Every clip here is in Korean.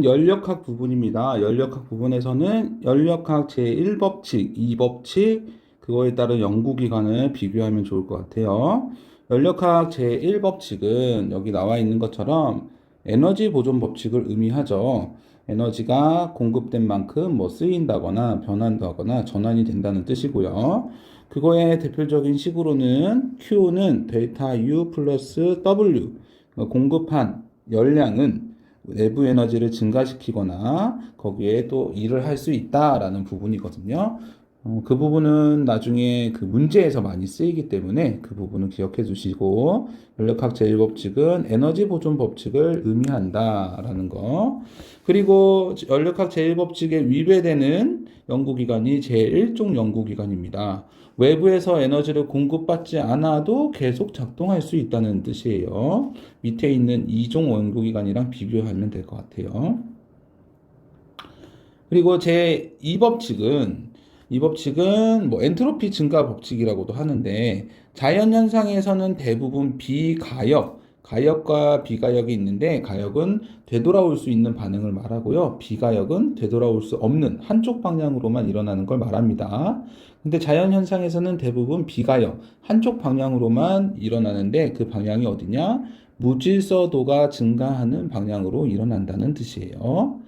연력학 부분입니다. 연력학 부분에서는 연력학 제1법칙, 2법칙, 그거에 따른 연구기관을 비교하면 좋을 것 같아요. 연력학 제1법칙은 여기 나와 있는 것처럼 에너지 보존 법칙을 의미하죠. 에너지가 공급된 만큼 쓰인다거나 변한다거나 전환이 된다는 뜻이고요. 그거의 대표적인 식으로는 Q는 델타 U 플러스 W, 공급한 열량은 내부 에너지를 증가시키거나 거기에 또 일을 할 수 있다라는 부분이거든요. 그 부분은 나중에 그 문제에서 많이 쓰이기 때문에 그 부분은 기억해 두시고, 연력학 제1법칙은 에너지 보존 법칙을 의미한다라는 거. 그리고 연력학 제1법칙에 위배되는 연구기관이 제1종 연구기관입니다. 외부에서 에너지를 공급받지 않아도 계속 작동할 수 있다는 뜻이에요. 밑에 있는 2종 연구기관이랑 비교하면 될 것 같아요. 그리고 제 2법칙은 엔트로피 증가 법칙이라고도 하는데, 자연현상에서는 대부분 가역과 비가역이 있는데, 가역은 되돌아올 수 있는 반응을 말하고요. 비가역은 되돌아올 수 없는 한쪽 방향으로만 일어나는 걸 말합니다. 근데 자연현상에서는 대부분 비가역, 한쪽 방향으로만 일어나는데, 그 방향이 어디냐? 무질서도가 증가하는 방향으로 일어난다는 뜻이에요.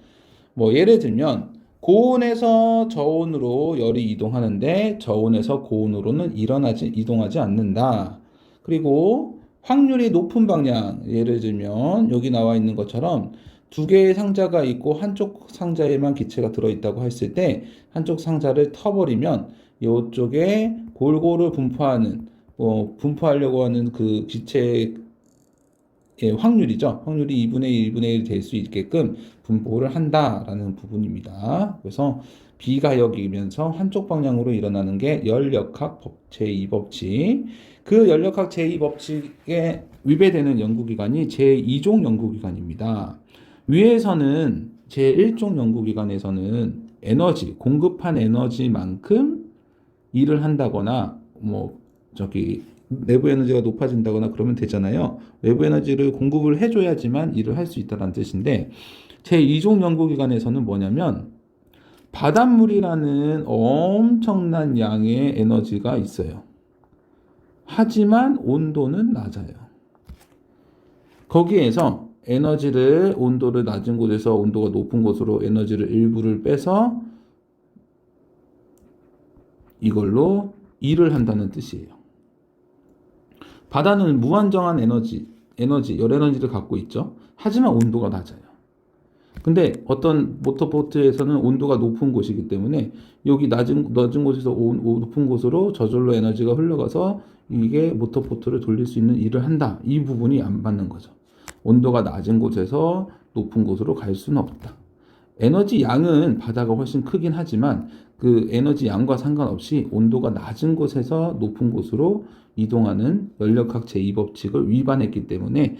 예를 들면 고온에서 저온으로 열이 이동하는데 저온에서 고온으로는 이동하지 않는다. 그리고 확률이 높은 방향, 예를 들면 여기 나와 있는 것처럼 두 개의 상자가 있고 한쪽 상자에만 기체가 들어있다고 했을 때 한쪽 상자를 터버리면 이쪽에 골고루 분포하려고 하는 그 기체의 확률이죠. 확률이 2분의 1, 1분의 1 될 수 있게끔 분포를 한다라는 부분입니다. 그래서 비가역이면서 한쪽 방향으로 일어나는 게 연력학 제2법칙. 그 연력학 제2법칙에 위배되는 연구기관이 제2종 연구기관입니다. 위에서는 제1종 연구기관에서는 공급한 에너지만큼 일을 한다거나 내부 에너지가 높아진다거나 그러면 되잖아요. 외부 에너지를 공급을 해줘야지만 일을 할 수 있다는 뜻인데, 제2종 연구기관에서는 뭐냐면 바닷물이라는 엄청난 양의 에너지가 있어요. 하지만 온도는 낮아요. 거기에서 온도를 낮은 곳에서 온도가 높은 곳으로 에너지를 일부를 빼서 이걸로 일을 한다는 뜻이에요. 바다는 무한정한 열 에너지를 갖고 있죠. 하지만 온도가 낮아요. 근데 어떤 모터보트에서는 온도가 높은 곳이기 때문에 여기 낮은 곳에서 높은 곳으로 저절로 에너지가 흘러가서 이게 모터보트를 돌릴 수 있는 일을 한다. 이 부분이 안 맞는 거죠. 온도가 낮은 곳에서 높은 곳으로 갈 수는 없다. 에너지 양은 바다가 훨씬 크긴 하지만 그 에너지 양과 상관없이 온도가 낮은 곳에서 높은 곳으로 이동하는 연력학 제2법칙을 위반했기 때문에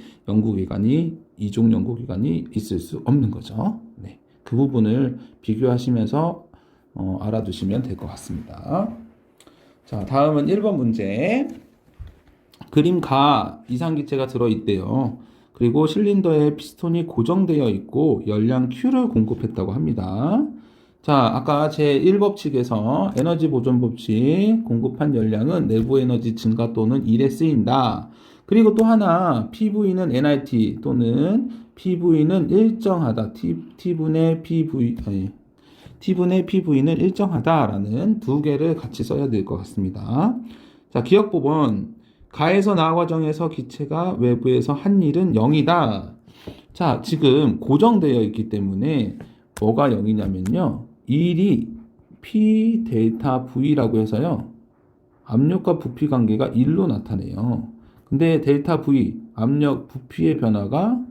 이종 연구기관이 있을 수 없는 거죠. 네, 그 부분을 비교하시면서 알아두시면 될 것 같습니다. 자, 다음은 1번 문제. 그림 가 이상기체가 들어있대요. 그리고 실린더에 피스톤이 고정되어 있고 열량 Q를 공급했다고 합니다. 자, 아까 제1법칙에서 에너지 보존 법칙, 공급한 열량은 내부 에너지 증가 또는 일에 쓰인다. 그리고 또 하나, PV는 nRT 또는 PV는 일정하다. T분의 PV는 일정하다라는 두 개를 같이 써야 될 것 같습니다. 자, 기억법은 가에서 나 과정에서 기체가 외부에서 한 일은 0이다. 자, 지금 고정되어 있기 때문에 뭐가 0이냐면요. 일이 P 델타 V라고 해서요. 압력과 부피 관계가 1로 나타내요. 근데 델타 V, 압력, 부피의 변화가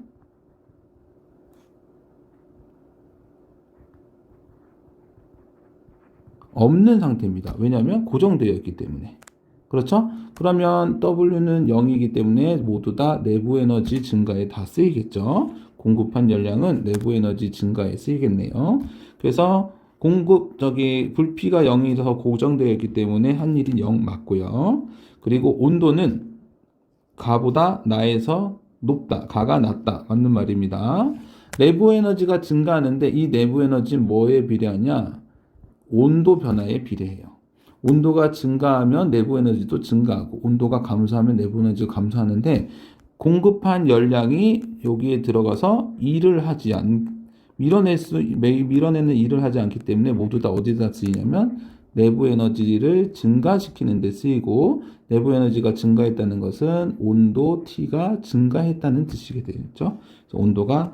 없는 상태입니다. 왜냐하면 고정되어 있기 때문에. 그렇죠? 그러면 W는 0이기 때문에 모두 다 내부 에너지 증가에 다 쓰이겠죠. 공급한 열량은 내부 에너지 증가에 쓰이겠네요. 그래서 불피가 0이라서 고정되어 있기 때문에 한 일이 0 맞고요. 그리고 온도는 가보다 나에서 높다. 가가 낮다. 맞는 말입니다. 내부 에너지가 증가하는데 이 내부 에너지는 뭐에 비례하냐? 온도 변화에 비례해요. 온도가 증가하면 내부 에너지도 증가하고 온도가 감소하면 내부 에너지가 감소하는데 공급한 열량이 여기에 들어가서 밀어내는 일을 하지 않기 때문에 모두 다 어디다 쓰이냐면 내부 에너지를 증가시키는 데 쓰이고 내부 에너지가 증가했다는 것은 온도 T가 증가했다는 뜻이게 되겠죠. 그래서 온도가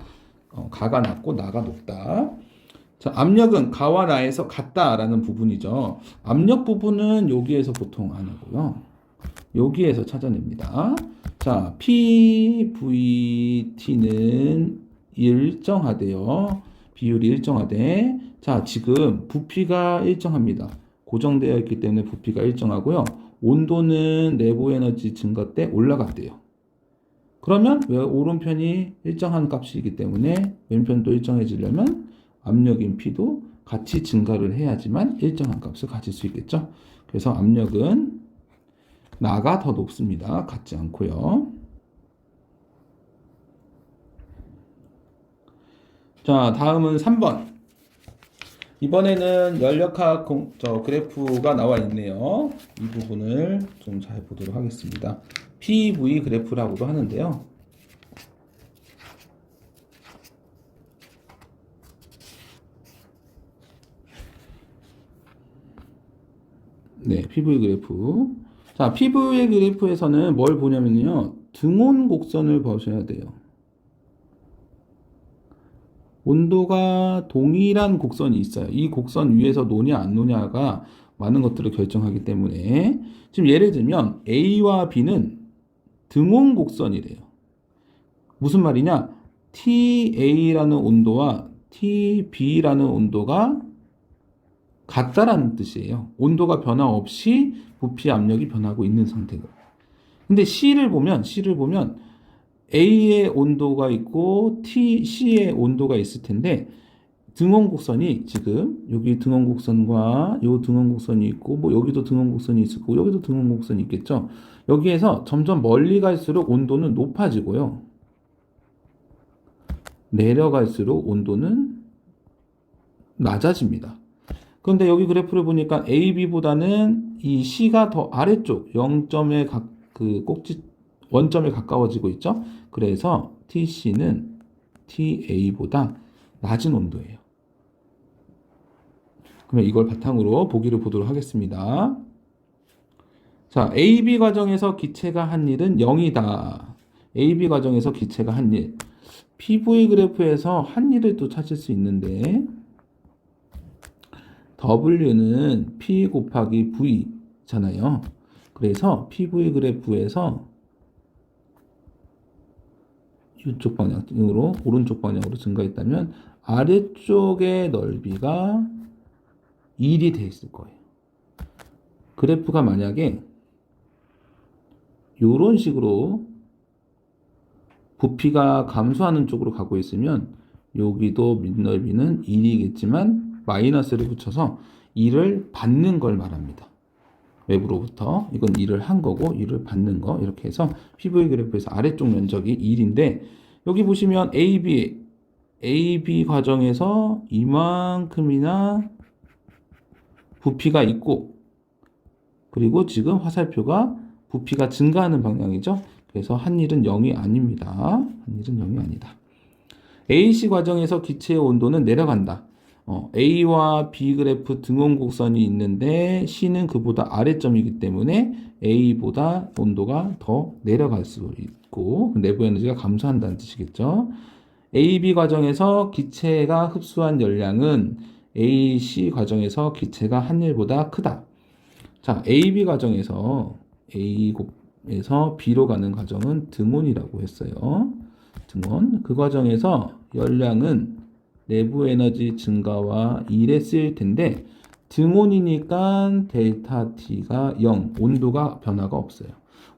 가가 낮고 나가 높다. 자, 압력은 가와 나에서 같다라는 부분이죠. 압력 부분은 여기에서 보통 안 하고요. 여기에서 찾아냅니다. 자, PVT는 일정하대요. 비율이 일정하대. 자, 지금 부피가 일정합니다. 고정되어 있기 때문에 부피가 일정하고요. 온도는 내부 에너지 증가 때 올라갔대요. 그러면 왜 오른편이 일정한 값이기 때문에 왼편도 일정해지려면 압력인 P도 같이 증가를 해야지만 일정한 값을 가질 수 있겠죠. 그래서 압력은 나가 더 높습니다. 같지 않고요. 자, 다음은 3번. 이번에는 연력학 그래프가 나와 있네요. 이 부분을 좀 잘 보도록 하겠습니다. PV 그래프라고도 하는데요. 네, PV 그래프. 자, PV 그래프에서는 뭘 보냐면요. 등온 곡선을 보셔야 돼요. 온도가 동일한 곡선이 있어요. 이 곡선 위에서 노냐 안 노냐가 많은 것들을 결정하기 때문에 지금 예를 들면 A와 B는 등온 곡선이래요. 무슨 말이냐? TA라는 온도와 TB라는 온도가 같다라는 뜻이에요. 온도가 변화 없이 부피 압력이 변하고 있는 상태고. 근데 C를 보면 A의 온도가 있고 C의 온도가 있을 텐데 등원 곡선이 지금 여기 등원 곡선과 요 등원 곡선이 있고 뭐 여기도 등원 곡선이 있고 여기도 등원 곡선이 있겠죠. 여기에서 점점 멀리 갈수록 온도는 높아지고요. 내려갈수록 온도는 낮아집니다. 그런데 여기 그래프를 보니까 AB보다는 이 C가 더 아래쪽 0점의 그 꼭지 원점에 가까워지고 있죠. 그래서 TC는 TA보다 낮은 온도예요. 그러면 이걸 바탕으로 보기를 보도록 하겠습니다. 자, AB 과정에서 기체가 한 일은 0이다. AB 과정에서 기체가 한 일. PV 그래프에서 한 일을 또 찾을 수 있는데 W는 P 곱하기 V잖아요. 그래서 PV 그래프에서 이쪽 방향으로 오른쪽 방향으로 증가했다면 아래쪽의 넓이가 1이 돼 있을 거예요. 그래프가 만약에 이런 식으로 부피가 감소하는 쪽으로 가고 있으면 여기도 밑넓이는 1이겠지만 마이너스를 붙여서 1을 받는 걸 말합니다. 외부로부터 이건 1을 한 거고 1을 받는 거 이렇게 해서 PV 그래프에서 아래쪽 면적이 1인데 여기 보시면 AB 과정에서 이만큼이나 부피가 있고 그리고 지금 화살표가 부피가 증가하는 방향이죠. 그래서 한 일은 0이 아닙니다. 한 일은 0이 아니다. AC 과정에서 기체의 온도는 내려간다. A와 B 그래프 등원 곡선이 있는데 C는 그보다 아래점이기 때문에 A보다 온도가 더 내려갈 수 있고 내부 에너지가 감소한다는 뜻이겠죠. AB 과정에서 기체가 흡수한 열량은 AC 과정에서 기체가 한 일보다 크다. 자, AB 과정에서 A에서 B로 가는 과정은 등온이라고 했어요. 등온. 그 과정에서 열량은 내부 에너지 증가와 1에 쓰일 텐데 등온이니까 델타 T가 0, 온도가 변화가 없어요.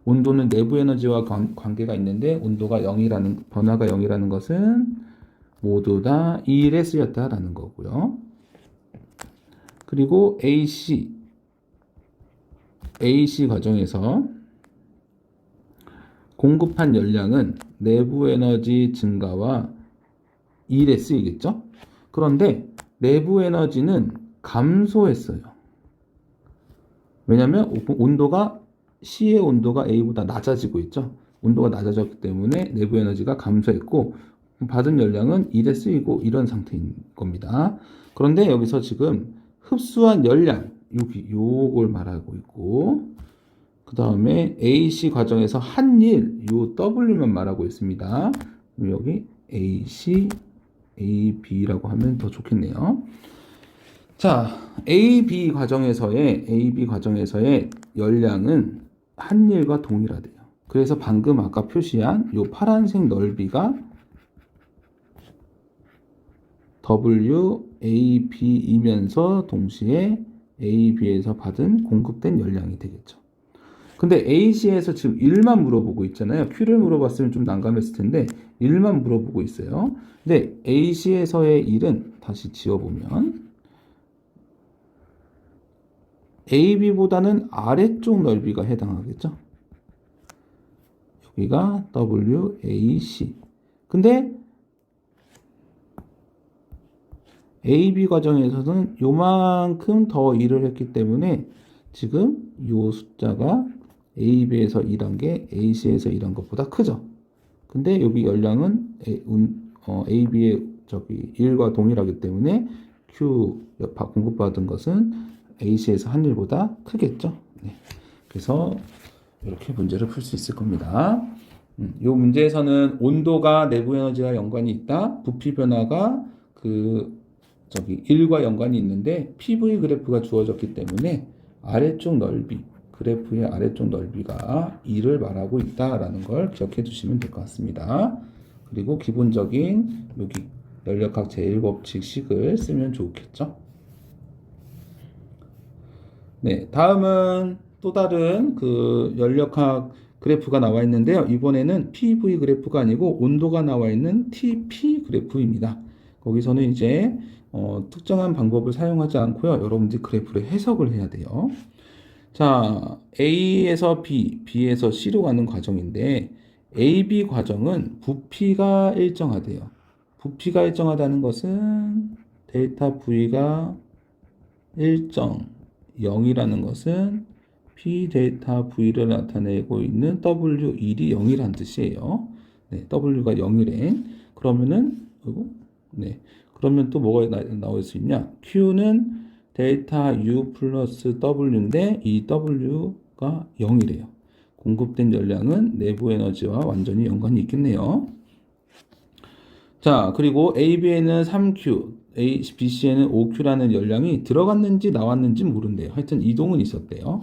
온도는 내부 에너지와 관계가 있는데 온도가 0이라는 변화가 0이라는 것은 모두 다 1에 쓰였다라는 거고요. 그리고 AC 과정에서 공급한 열량은 내부 에너지 증가와 1에 쓰이겠죠? 그런데 내부 에너지는 감소했어요. 왜냐면 온도가 C의 온도가 A보다 낮아지고 있죠. 온도가 낮아졌기 때문에 내부 에너지가 감소했고 받은 열량은 1에 쓰이고 이런 상태인 겁니다. 그런데 여기서 지금 흡수한 열량 요걸 말하고 있고 그 다음에 AC 과정에서 한일 요 W만 말하고 있습니다. 여기 AC, AB라고 하면 더 좋겠네요. 자, AB 과정에서의 열량은 한일과 동일하대요. 그래서 방금 아까 표시한 요 파란색 넓이가 WAB이면서 동시에 AB에서 받은 공급된 열량이 되겠죠. 근데 AC에서 지금 1만 물어보고 있잖아요. Q를 물어봤으면 좀 난감했을 텐데 1만 물어보고 있어요. 근데 AC에서의 1은 다시 지워보면 AB보다는 아래쪽 넓이가 해당하겠죠. 여기가 WAC. 근데 AB 과정에서는 요만큼 더 일을 했기 때문에 지금 요 숫자가 AB에서 일한 게 AC에서 일한 것보다 크죠. 근데 여기 열량은 AB의 저기 1과 동일하기 때문에 Q 공급받은 것은 AC에서 한 일보다 크겠죠. 네. 그래서 이렇게 문제를 풀 수 있을 겁니다. 이 문제에서는 온도가 내부 에너지와 연관이 있다. 부피 변화가 저기 1과 연관이 있는데 PV 그래프가 주어졌기 때문에 아래쪽 넓이, 그래프의 아래쪽 넓이가 2를 말하고 있다라는 걸 기억해 두시면 될 것 같습니다. 그리고 기본적인 여기 연력학 제1법칙 식을 쓰면 좋겠죠. 네, 다음은 또 다른 연력학 그래프가 나와 있는데요. 이번에는 PV 그래프가 아니고 온도가 나와 있는 TP 그래프입니다. 거기서는 이제 특정한 방법을 사용하지 않고요. 여러분들이 그래프를 해석을 해야 돼요. 자, A에서 B, B에서 C로 가는 과정인데 AB 과정은 부피가 일정하대요. 부피가 일정하다는 것은 델타 V가 일정 0이라는 것은 P 델타 V를 나타내고 있는 W1이 0이란 뜻이에요. 네, W가 0이래. 그러면은 네. 그러면 또 뭐가 나올 수 있냐? Q는 델타 U 플러스 W인데 이 W가 0이래요. 공급된 열량은 내부 에너지와 완전히 연관이 있겠네요. 자, 그리고 AB에는 3Q, BC에는 5Q라는 열량이 들어갔는지 나왔는지 모른대요. 하여튼 이동은 있었대요.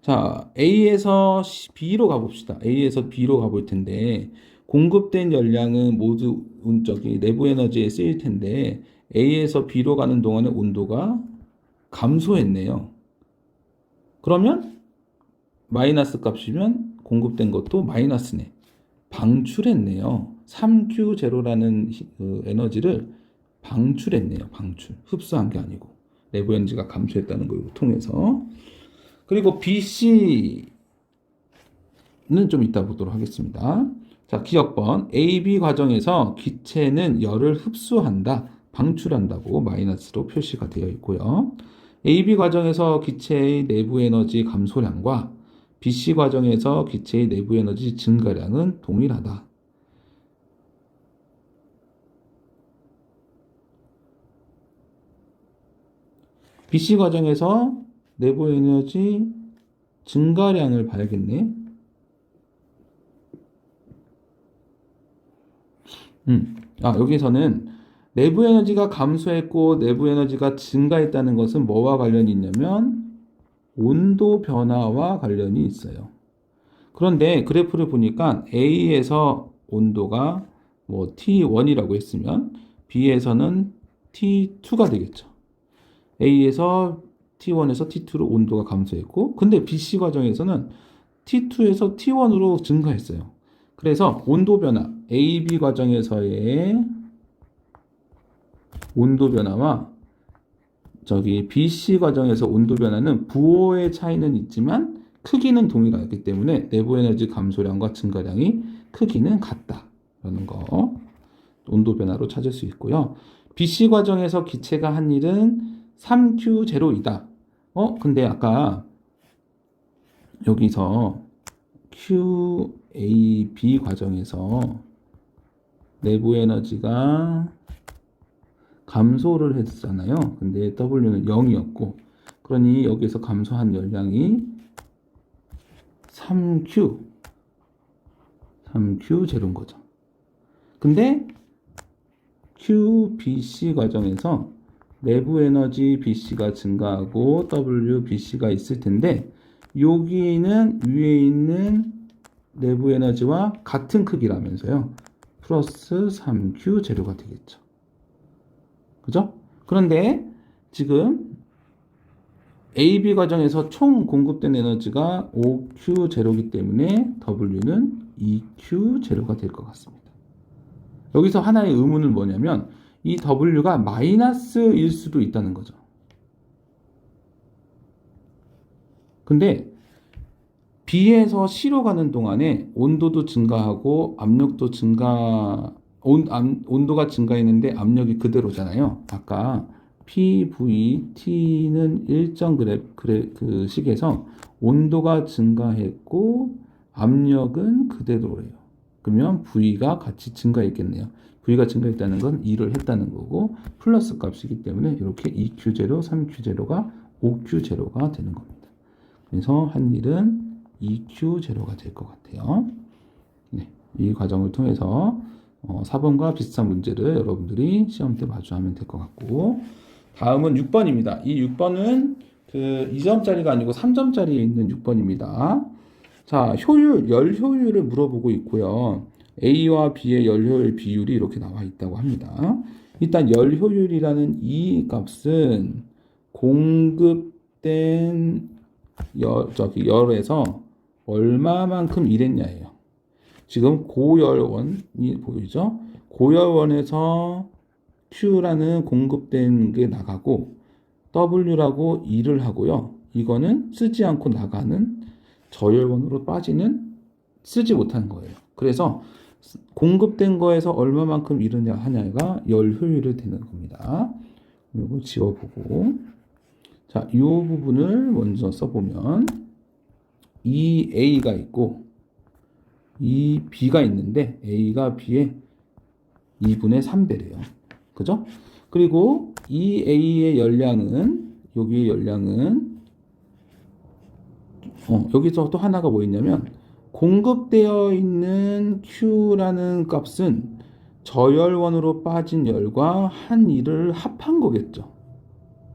자, A에서 B로 가봅시다. A에서 B로 가볼 텐데 공급된 열량은 모두 내부 에너지에 쓰일 텐데 A에서 B로 가는 동안에 온도가 감소했네요. 그러면 마이너스 값이면 공급된 것도 마이너스네. 방출했네요. 3Q0라는 에너지를 방출했네요. 흡수한 게 아니고 내부 에너지가 감소했다는 걸 통해서. 그리고 BC는 좀 이따 보도록 하겠습니다. 자, 기억번 AB 과정에서 기체는 열을 흡수한다, 방출한다고 마이너스로 표시가 되어 있고요. AB 과정에서 기체의 내부 에너지 감소량과 BC 과정에서 기체의 내부 에너지 증가량은 동일하다. BC 과정에서 내부 에너지 증가량을 봐야겠네. 여기서는 내부 에너지가 감소했고 내부 에너지가 증가했다는 것은 뭐와 관련이 있냐면 온도 변화와 관련이 있어요. 그런데 그래프를 보니까 A에서 온도가 뭐 T1이라고 했으면 B에서는 T2가 되겠죠. A에서 T1에서 T2로 온도가 감소했고 근데 BC 과정에서는 T2에서 T1으로 증가했어요. 그래서 온도 변화, AB 과정에서의 온도 변화와 BC 과정에서 온도 변화는 부호의 차이는 있지만 크기는 동일하기 때문에 내부 에너지 감소량과 증가량이 크기는 같다라는 거 온도 변화로 찾을 수 있고요. BC 과정에서 기체가 한 일은 3Q0이다. 근데 아까 여기서 QAB 과정에서 내부 에너지가 감소를 했잖아요. 근데 W는 0이었고, 그러니 여기서 감소한 열량이 3Q0인 거죠. 근데 QBC 과정에서 내부 에너지 BC가 증가하고 WBC가 있을 텐데, 여기는 위에 있는 내부 에너지와 같은 크기라면서요. 플러스 3Q0가 되겠죠. 그죠? 그런데 지금 AB 과정에서 총 공급된 에너지가 5Q0이기 때문에 W는 2Q0가 될 것 같습니다. 여기서 하나의 의문은 뭐냐면 이 W가 마이너스일 수도 있다는 거죠. 근데 B에서 C로 가는 동안에 온도도 증가하고 압력도 온도가 증가했는데 압력이 그대로잖아요. 아까 PVT는 일정 그 식에서 온도가 증가했고 압력은 그대로래요. 그러면 V가 같이 증가했겠네요. V가 증가했다는 건 2를 했다는 거고 플러스 값이기 때문에 이렇게 2Q0, 3Q0가 5Q0가 되는 겁니다. 그래서 한 일은 2Q0가 될 것 같아요. 네, 이 과정을 통해서 4번과 비슷한 문제를 여러분들이 시험 때 마주하면 될 것 같고, 다음은 6번입니다. 이 6번은 그 2점짜리가 아니고 3점짜리에 있는 6번입니다. 자, 열 효율을 물어보고 있고요. A와 B의 열 효율 비율이 이렇게 나와 있다고 합니다. 일단 열 효율이라는 이 값은 공급된 열에서 얼마만큼 일했냐예요. 지금 고열원이 보이죠? 고열원에서 Q라는 공급된 게 나가고 W라고 일을 하고요. 이거는 쓰지 않고 나가는 저열원으로 빠지는 쓰지 못하는 거예요. 그래서 공급된 거에서 얼마만큼 일을 하냐가 열 효율이 되는 겁니다. 이거 지워보고, 자, 이 부분을 먼저 써보면 이 A가 있고 이 B가 있는데 A가 B의 2분의 3배래요. 그죠? 그리고 이 A의 열량은 여기의 열량은 여기서 또 하나가 뭐 있냐면 공급되어 있는 Q라는 값은 저열원으로 빠진 열과 한 일을 합한 거겠죠.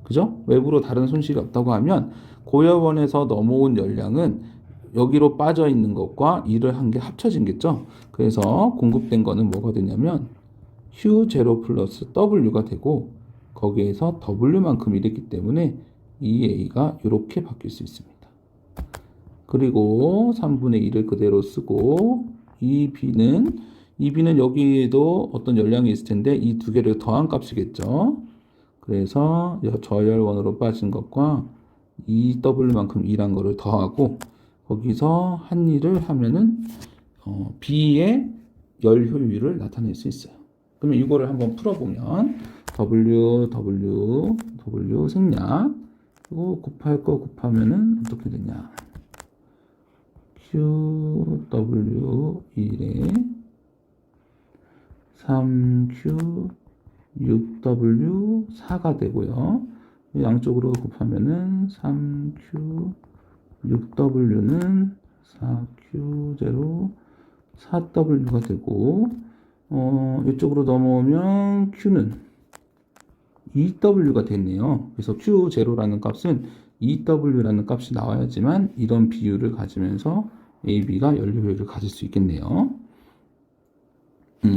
그죠? 외부로 다른 손실이 없다고 하면 고열원에서 넘어온 열량은 여기로 빠져 있는 것과 일을 한 게 합쳐진겠죠. 그래서 공급된 거는 뭐가 되냐면 Q0 플러스 W가 되고 거기에서 W만큼 일했기 때문에 이 A가 이렇게 바뀔 수 있습니다. 그리고 3분의 1을 그대로 쓰고 이 B는 여기에도 어떤 열량이 있을 텐데 이 두 개를 더한 값이겠죠. 그래서 저열원으로 빠진 것과 이 W만큼 일한 거를 더하고 거기서 한 일을 하면은 B의 열 효율을 나타낼 수 있어요. 그러면 이거를 한번 풀어보면 W 생략 그리고 곱할 거 곱하면은 어떻게 되냐? QW 1에 3Q 6W 4가 되고요. 양쪽으로 곱하면은 3Q 6W는 4Q0 4W가 되고 이쪽으로 넘어오면 Q는 2W가 됐네요. 그래서 Q0라는 값은 2W라는 값이 나와야지만 이런 비율을 가지면서 AB가 연료효율을 가질 수 있겠네요.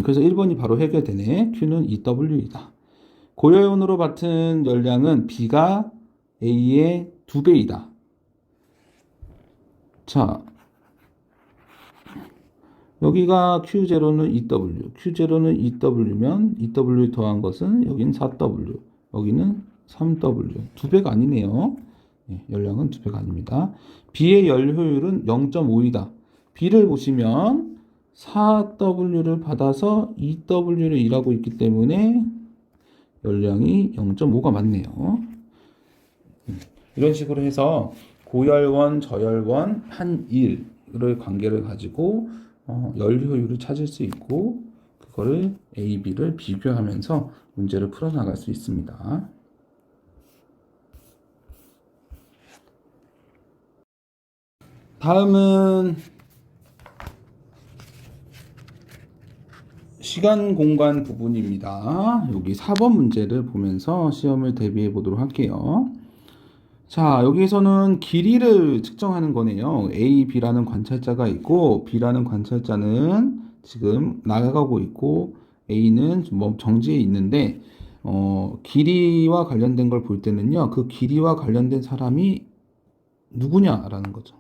그래서 1번이 바로 해결되네. Q는 2W이다. 고열원으로 맡은 열량은 B가 A의 2배이다. 자, 여기가 Q0는 2W, Q0는 2W면 2W 더한 것은 여기는 4W, 여기는 3W. 2배가 아니네요. 열량은 2배가 아닙니다. B의 열 효율은 0.5이다. B를 보시면 4W를 받아서 2W를 일하고 있기 때문에 열량이 0.5가 맞네요. 이런 식으로 해서 고열원, 저열원, 한일을 관계를 가지고 열 효율을 찾을 수 있고 그거를 A, B를 비교하면서 문제를 풀어나갈 수 있습니다. 다음은 시간 공간 부분입니다. 여기 4번 문제를 보면서 시험을 대비해 보도록 할게요. 자, 여기에서는 길이를 측정하는 거네요. A, B라는 관찰자가 있고 B라는 관찰자는 지금 나가고 있고 A는 뭐 정지해 있는데 길이와 관련된 걸 볼 때는요. 그 길이와 관련된 사람이 누구냐라는 거죠.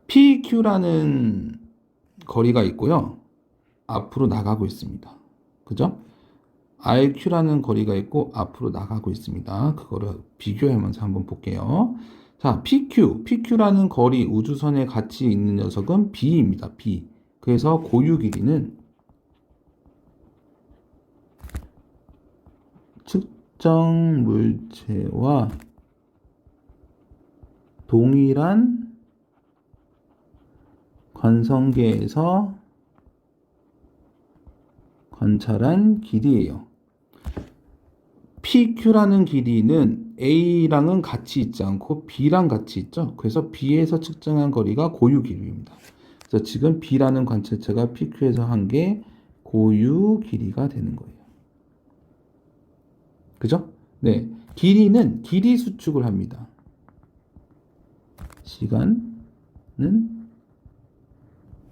PQ라는 거리가 있고요. 앞으로 나가고 있습니다. 그죠? RQ라는 거리가 있고 앞으로 나가고 있습니다. 그거를 비교하면서 한번 볼게요. 자, PQ라는 거리 우주선에 같이 있는 녀석은 B입니다. B. 그래서 고유 길이는 측정 물체와 동일한 관성계에서 관찰한 길이에요. PQ라는 길이는 A랑은 같이 있지 않고 B랑 같이 있죠. 그래서 B에서 측정한 거리가 고유 길이입니다. 그래서 지금 B라는 관찰체가 PQ에서 한 게 고유 길이가 되는 거예요. 그죠? 네. 길이는 길이 수축을 합니다. 시간은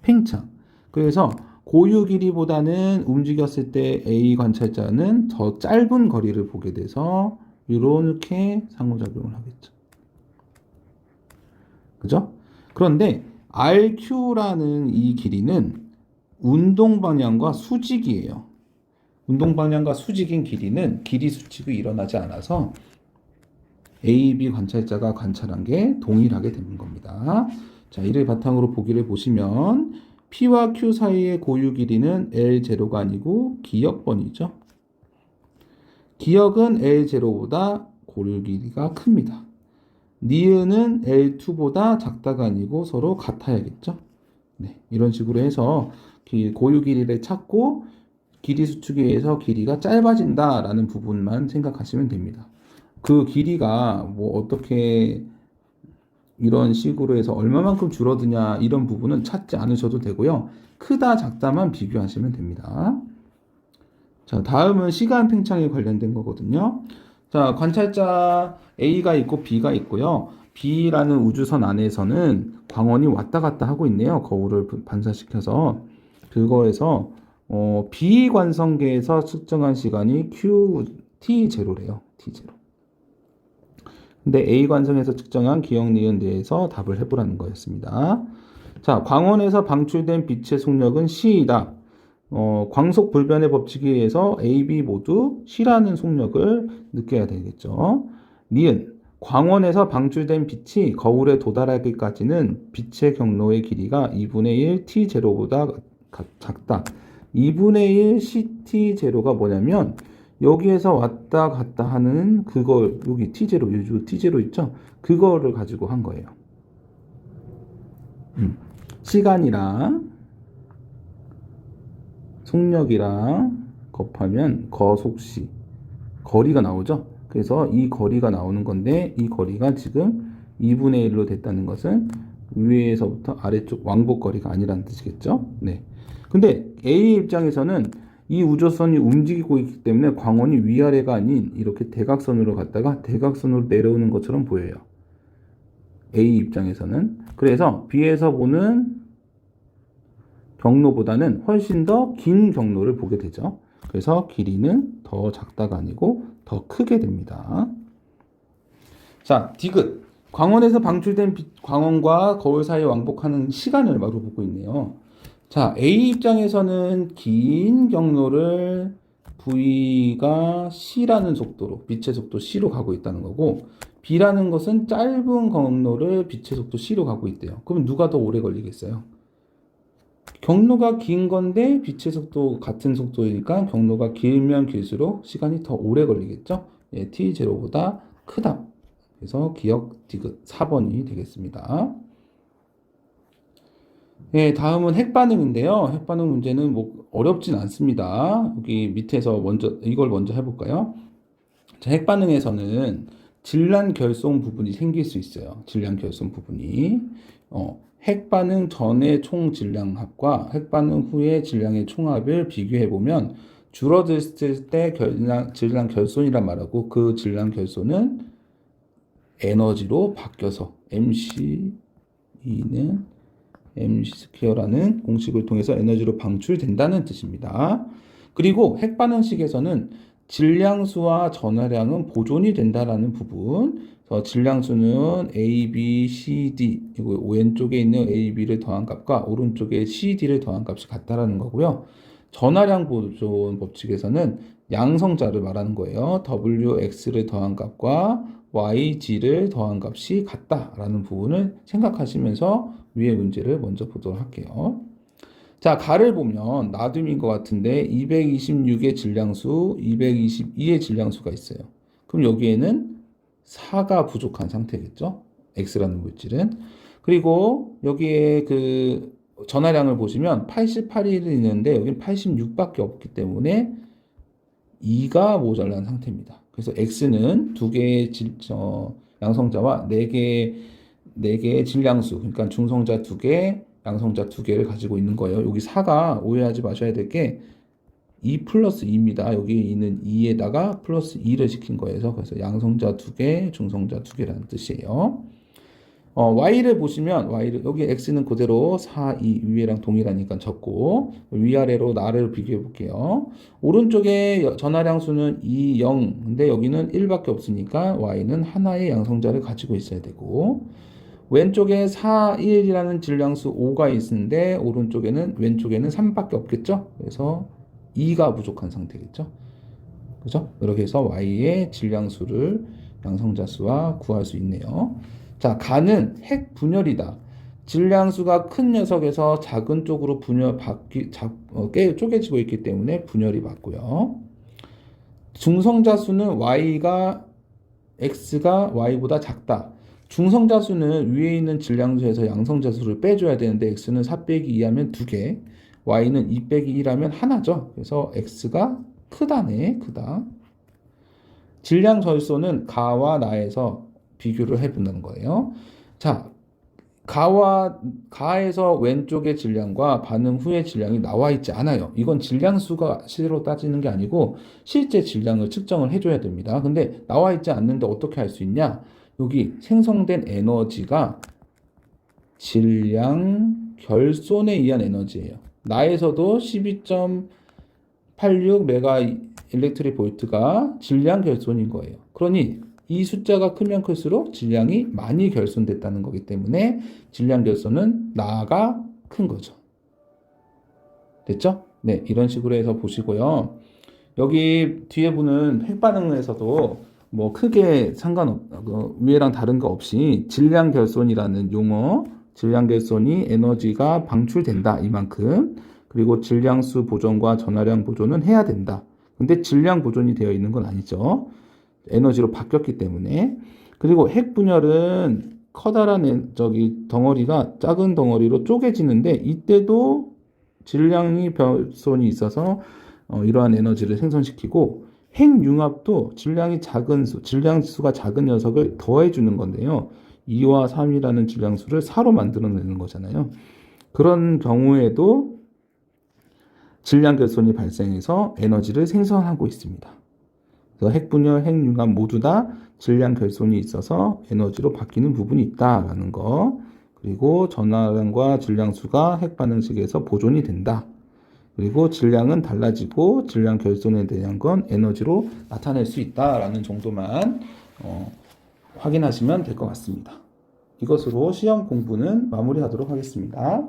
팽창. 그래서 고유 길이보다는 움직였을 때 A 관찰자는 더 짧은 거리를 보게 돼서 이렇게 상호작용을 하겠죠. 그죠? 그런데 RQ라는 이 길이는 운동 방향과 수직이에요. 운동 방향과 수직인 길이는 길이 수축이 일어나지 않아서 A, B 관찰자가 관찰한 게 동일하게 되는 겁니다. 자, 이를 바탕으로 보기를 보시면 P와 Q 사이의 고유 길이는 L0가 아니고 기역번이죠. 기역은 L0보다 고유 길이가 큽니다. 니은은 L2보다 작다가 아니고 서로 같아야겠죠. 네, 이런 식으로 해서 고유 길이를 찾고 길이 수축에 의해서 길이가 짧아진다라는 부분만 생각하시면 됩니다. 그 길이가 뭐 어떻게 이런 식으로 해서 얼마만큼 줄어드냐 이런 부분은 찾지 않으셔도 되고요. 크다 작다만 비교하시면 됩니다. 자, 다음은 시간 팽창에 관련된 거거든요. 자, 관찰자 A가 있고 B가 있고요. B라는 우주선 안에서는 광원이 왔다 갔다 하고 있네요. 거울을 반사시켜서. 그거에서 비관성계에서 측정한 시간이 T0래요. T0. 근데 A 관성에서 측정한 기역 니은 대에서 답을 해보라는 거였습니다. 자, 광원에서 방출된 빛의 속력은 C이다. 광속 불변의 법칙에 의해서 A, B 모두 C라는 속력을 느껴야 되겠죠. 니은, 광원에서 방출된 빛이 거울에 도달하기까지는 빛의 경로의 길이가 2분의 1 T0보다 작다. 2분의 1 CT0가 뭐냐면 여기에서 왔다 갔다 하는 그거 여기 T0, 요즘 T0 있죠? 그거를 가지고 한 거예요. 시간이랑 속력이랑 곱하면 거속시 거리가 나오죠? 그래서 이 거리가 나오는 건데 이 거리가 지금 2분의 1로 됐다는 것은 위에서부터 아래쪽 왕복 거리가 아니라는 뜻이겠죠? 네. 근데 A 입장에서는 이 우주선이 움직이고 있기 때문에 광원이 위아래가 아닌 이렇게 대각선으로 갔다가 대각선으로 내려오는 것처럼 보여요. A 입장에서는. 그래서 B에서 보는 경로보다는 훨씬 더 긴 경로를 보게 되죠. 그래서 길이는 더 작다가 아니고 더 크게 됩니다. 자, 디귿. 광원에서 방출된 빛, 광원과 거울 사이 왕복하는 시간을 바로 보고 있네요. 자, A 입장에서는 긴 경로를 V가 C라는 속도로, 빛의 속도 C로 가고 있다는 거고, B라는 것은 짧은 경로를 빛의 속도 c로 가고 있대요. 그럼 누가 더 오래 걸리겠어요? 경로가 긴 건데 빛의 속도 같은 속도이니까 경로가 길면 길수록 시간이 더 오래 걸리겠죠? 예, t0보다 크다. 그래서 기억 디귿 4번이 되겠습니다. 예, 다음은 핵반응인데요. 핵반응 문제는 뭐 어렵진 않습니다. 여기 밑에서 이걸 먼저 해볼까요? 자, 핵반응에서는 질량 결손 부분이 생길 수 있어요. 질량 결손 부분이. 핵반응 전의 총 질량합과 핵반응 후의 질량의 총합을 비교해보면 줄어들었을 때 질량 결손이란 말하고 그 질량 결손은 에너지로 바뀌어서 mc는 mc 스퀘어라는 공식을 통해서 에너지로 방출된다는 뜻입니다. 그리고 핵반응식에서는 질량수와 전하량은 보존이 된다라는 부분. 질량수는 A, B, C, D 이거 왼쪽에 있는 A, B를 더한 값과 오른쪽에 C, D를 더한 값이 같다라는 거고요. 전하량 보존 법칙에서는 양성자를 말하는 거예요. W, X를 더한 값과 Y, G를 더한 값이 같다라는 부분을 생각하시면서 위의 문제를 먼저 보도록 할게요. 자, 가를 보면 나듐인 것 같은데 226의 질량수, 222의 질량수가 있어요. 그럼 여기에는 4가 부족한 상태겠죠? X라는 물질은. 그리고 여기에 그 전하량을 보시면 88이 있는데 여기는 86밖에 없기 때문에 2가 모자란 상태입니다. 그래서 X는 2개의 양성자와 4개의 질량수, 그러니까 중성자 2개, 양성자 2개를 가지고 있는 거예요. 여기 4가 오해하지 마셔야 될 게 2 플러스 2입니다. 여기 있는 2에다가 플러스 2를 시킨 거예요. 그래서 양성자 2개, 중성자 2개라는 뜻이에요. y를 보시면 여기 x는 그대로 4, 2 위에랑 동일하니까 적고 위아래로 나를 비교해 볼게요. 오른쪽에 전하량수는 2, 0 근데 여기는 1밖에 없으니까 y는 하나의 양성자를 가지고 있어야 되고 왼쪽에 4, 1이라는 질량수 5가 있는데 왼쪽에는 3밖에 없겠죠? 그래서 2가 부족한 상태겠죠? 그죠? 이렇게 해서 y의 질량수를 양성자 수와 구할 수 있네요. 자, 가는 핵 분열이다. 질량수가 큰 녀석에서 작은 쪽으로 쪼개지고 있기 때문에 분열이 맞고요. 중성자 수는 x가 y보다 작다. 중성자 수는 위에 있는 질량수에서 양성자 수를 빼줘야 되는데 x는 4 빼기 2하면 2개, y는 2 빼기 1하면 하나죠. 그래서 x가 크다. 질량 절소는 가와 나에서 비교를 해본다는 거예요. 자, 가에서 왼쪽의 질량과 반응 후의 질량이 나와 있지 않아요. 이건 질량수가 실로 따지는 게 아니고 실제 질량을 측정을 해줘야 됩니다. 근데 나와 있지 않는데 어떻게 할 수 있냐? 여기 생성된 에너지가 질량 결손에 의한 에너지예요. 나에서도 12.86 메가 일렉트릭 볼트가 질량 결손인 거예요. 그러니 이 숫자가 크면 클수록 질량이 많이 결손됐다는 거기 때문에 질량 결손은 나가 큰 거죠. 됐죠? 네, 이런 식으로 해서 보시고요. 여기 뒤에 보는 핵반응에서도 뭐 크게 위에랑 다른 거 없이 질량 결손이라는 용어, 질량 결손이 에너지가 방출된다 이만큼, 그리고 질량수 보존과 전하량 보존은 해야 된다. 근데 질량 보존이 되어 있는 건 아니죠. 에너지로 바뀌었기 때문에. 그리고 핵 분열은 커다란 덩어리가 작은 덩어리로 쪼개지는데 이때도 질량이 결손이 있어서 이러한 에너지를 생성시키고, 핵융합도 질량수가 작은 녀석을 더해주는 건데요. 2와 3이라는 질량수를 4로 만들어내는 거잖아요. 그런 경우에도 질량 결손이 발생해서 에너지를 생성하고 있습니다. 그래서 핵분열, 핵융합 모두 다 질량 결손이 있어서 에너지로 바뀌는 부분이 있다라는 거. 그리고 전하량과 질량수가 핵반응식에서 보존이 된다. 그리고 질량은 달라지고 질량 결손에 대한 건 에너지로 나타낼 수 있다라는 정도만 확인하시면 될 것 같습니다. 이것으로 시험 공부는 마무리하도록 하겠습니다.